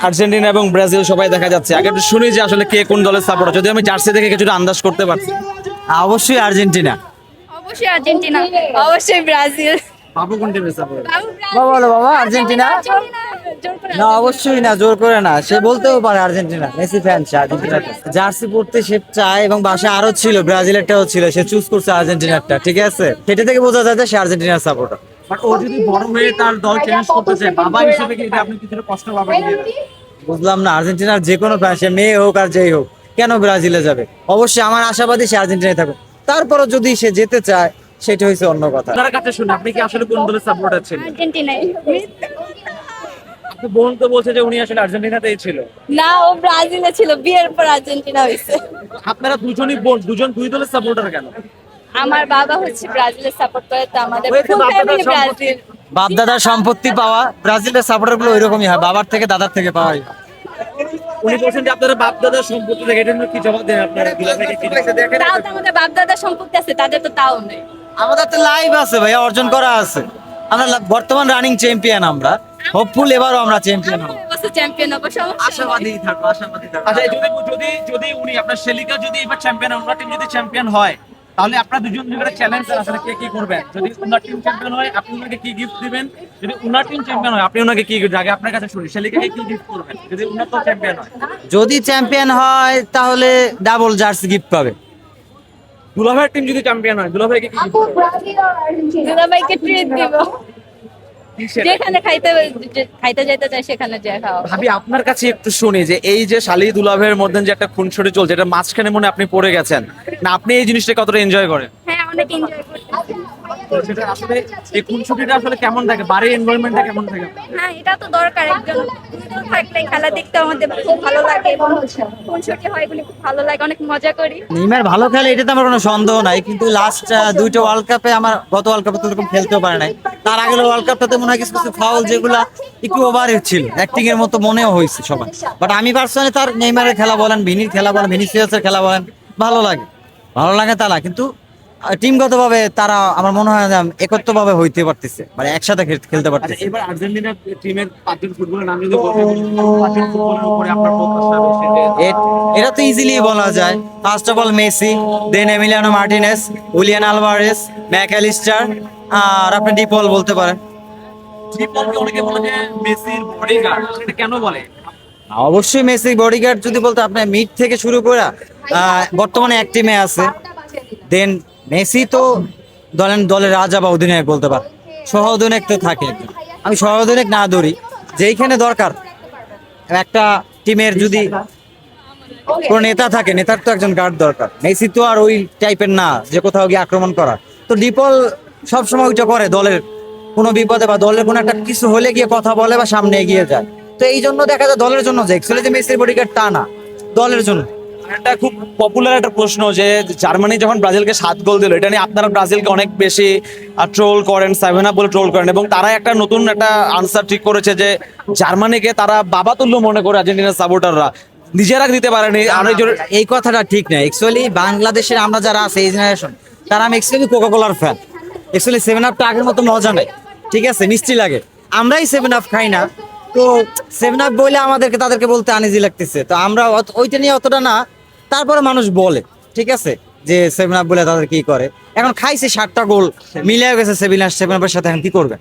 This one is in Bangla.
আর্জেন্টিনা এবং ব্রাজিল সবাই দেখা যাচ্ছে। আগে একটু শুনি যে আসলে কে কোন দলের সাপোর্টার, যদি আমি জার্সি দেখে কিছুটা আন্দাজ করতে পারছি। অবশ্যই আর্জেন্টিনা। অবশ্যই আর্জেন্টিনা, অবশ্যই ব্রাজিল। বাবু কোন টিমের সাপোর্টার? বাবা বলো বাবা, আর্জেন্টিনা। না অবশ্যই না, জোর করে না, সে বলতেও পারে আর্জেন্টিনা, মেসি ফ্যান, সে আর্জেন্টিনা জার্সি পড়তে সে চায়, এবং বাসা আরো ছিল ব্রাজিলেরটাও ছিল, সে চুজ করছে আর্জেন্টিনারটা, ঠিক আছে, সেটা থেকে বোঝা যায় যে সে আর্জেন্টিনার সাপোর্টার। বাট ও যদি বড় হয়ে তার দল চেঞ্জ করতে চায়, বাবা হিসেবে কি এটা আপনি কিছুটা কষ্ট পাবেন? বুঝলাম না, আর্জেন্টিনার যে কোনো ফ্যান, সে মেয়ে হোক আর যেই হোক, কেন ব্রাজিলে যাবে? অবশ্যই আমার আশাবাদী সে আর্জেন্টিনায় থাকবে, তারপরও যদি সে যেতে চায় সেটা হচ্ছে অন্য কথা। আপনার কাছে শুনে আপনি কি আসলে কোন দলের সাপোর্টার ছিলেন? আর্জেন্টিনাই। আপনি বোন তো বলছে যে উনি আসলে আর্জেন্টিনাতেই ছিল। না, ও ব্রাজিলে ছিল, বিয়ের পর আর্জেন্টিনা হয়েছে। আপনারা দুজনই বোন, দুই দলের সাপোর্টার কেন? আমার বাবা হচ্ছে ব্রাজিলের সাপোর্ট করে, তো আমাদের ওই যে ফুল বাপ দাদার ফ্যামিলি সম্পত্তি। ব্রাজিল। বাপ দাদার সম্পত্তি পাওয়া, ব্রাজিলের সাপোর্টার গুলো ওইরকমই হয়, বাবার থেকে দাদার থেকে পাওয়াই। উনি বলছেন যে আপনারা বাপ দাদার সম্পত্তি থেকে, এটা নিয়ে কি জবাব দেন আপনারা? দুলাভাইকে কি দেখেন? তাও তো আমাদের বাপ দাদার সম্পত্তি আছে, তাদের তো তাও নেই। আমাদের তো লাইভ আছে ভাইয়া, অর্জন করা আছে, আমরা বর্তমান রানিং চ্যাম্পিয়ন, আমরা হোপফুল এবারও আমরা চ্যাম্পিয়ন হব। এবছর চ্যাম্পিয়ন হবো, সমস্যা নেই। থাকবো, আশাবাদী থাকবো। আচ্ছা, যদি উনি আপনার শেলিকা যদি এবার চ্যাম্পিয়ন হয়, ওনার টিম যদি চ্যাম্পিয়ন হয়, তাহলে আপনারা দুজন দুজনের চ্যালেঞ্জ আসলে কে কি করবেন? যদি উনার টিম চ্যাম্পিয়ন হয় আপনি ওনাকে কি গিফট দিবেন? যদি উনার টিম চ্যাম্পিয়ন হয় আপনি ওনাকে কি গিফট? আগে আপনার কাছে শুনি, শেলিকাকে কি গিফট করবেন যদি উনার তো চ্যাম্পিয়ন হয়? যদি চ্যাম্পিয়ন হয় তাহলে ডাবল জার্সি গিফট পাবে। দুলাভাইয়ের টিম যদি চ্যাম্পিয়ন হয়, দুলাভাইকে কি গিফট করবেন? দুলাভাইকে ট্রিট দিব, কি সেটা? যেখানে খাইতে যেতে চাই সেখানে যা খাওয়া। ভাবি আপনার কাছে একটু শুনি যে এই যে শালি দুলাভের মধ্যে যে একটা খুনসুটি চলছে, এটা মাঝখানে মনে হয় আপনি পড়ে গেছেন না, আপনি এই জিনিসটা কতটা এনজয় করেন? হ্যাঁ, অনেক এনজয় করতেছি। সেটা আসলে এই খুনসুটিটা আসলে কেমন থাকে, বাড়ির এনভায়রনমেন্টটা কেমন থাকে? হ্যাঁ, এটা তো দরকার, একজন দুজন থাকলে খেলা দেখতে আমাদের খুব ভালো লাগে, এবং খুনসুটি হয় এগুলি খুব ভালো লাগে, অনেক মজা করি। নেইমার ভালো খেলে, এটা তো আমার কোনো সন্দেহ নাই, কিন্তু লাস্ট দুইটা ওয়ার্ল্ড কাপে, আমার গত ওয়ার্ল্ড কাপে তো এরকম খেলতেও পারে নাই, তার আগের ওয়ার্ল্ড কাপটাতে মনে হয় কিছু কিছু ফাউল যেগুলা একটু ওভার ছিল, অ্যাক্টিং এর মতো মনেও হয়েছে সবাই। বাট আমি পার্সোনালি তার নেইমারের খেলা বলেন, ভিনির খেলা বলেন, ভিনিসিয়াসের খেলা বলেন, ভালো লাগে, ভালো লাগে তারা, কিন্তু টিমগতভাবে তারা আমার মনে হয় যে একত্রভাবে হইতে পারতেছে, মানে একসাথে খেলতে আচ্ছা, পারতেছে। এবার আর্জেন্টিনা টিমের 5জন ফুটবলের নাম যদি বলতে, 5জন ফুটবলের উপরে আপনার ফোকাসটা বেশি যে এটা তো ইজিলি বলা যায়, first of all Messi, then Emiliano Martinez, Julian Alvarez, McAllister, আর আপনি ডিপল বলতে পারেন। ট্রিপলকে অনেকে বলে যে মেসির বডিগার্ড, সেটা কেন বলে? অবশ্যই মেসি বডিগার্ড যদি বলতে, আপনার মিড থেকে শুরু করে বর্তমানে এক টিমে আছে, দেন মেসি তো দলের রাজা বা অধিনায়ক বলতে পারে, সহ অধিনায়ক তো থাকে একজন। আমি সহ অধিনায়ক না ধরি, যেইখানে দরকার একটা টিমের যদি কোনো নেতা থাকে, নেতার তো একজন গার্ড দরকার, মেসি তো আর ওই টাইপের না যে কোথাও গিয়ে আক্রমণ করা। তো ডিপল সবসময় ওইটা করে, দলের কোনো বিপদে বা দলের কোনো একটা কিছু হলে গিয়ে কথা বলে বা সামনে এগিয়ে যায়। তো এই জন্য দেখা যায় দলের জন্য, যে অ্যাকচুয়ালি যে মেসির বডিগার্ড তা না, দলের জন্য। এটা খুব পপুলার একটা প্রশ্ন যে জার্মানি যখন ব্রাজিলকে 7 গোল দিল, এটা নিয়ে আপনারা ব্রাজিলকে অনেক বেশি ট্রোল করেন, 7 আপ বলে ট্রোল করেন, এবং তারা একটা নতুন একটা আনসার ঠিক করেছে যে জার্মানিকে তারা বাবা তুল্য মনে করে আর্জেন্টিনার সাপোর্টাররা, নিজেরা দিতে পারেনি। আর এই কথাটা ঠিক না, অ্যাকচুয়ালি বাংলাদেশের আমরা যারা আছে এই জেনারেশন, তারা আমি অ্যাকচুয়ালি কোকা কোলার ফ্যান। অ্যাকচুয়ালি 7 আপটা আগের মতো মজা নাই, ঠিক আছে, মিষ্টি লাগে, আমরাই 7 আপ খাই না, তো 7 আপ বলে আমাদেরকে তাদেরকে বলতে আনইজি লাগতেছে, তো আমরা ওইটা নিয়ে অতটা না, তারপরে মানুষ বলে, ঠিক আছে, যে 7 আপ বলে তাদের কি করে, এখন খাইছে 7টা গোল মিলে গেছে 7 আপের সাথে, এখন কি করবে?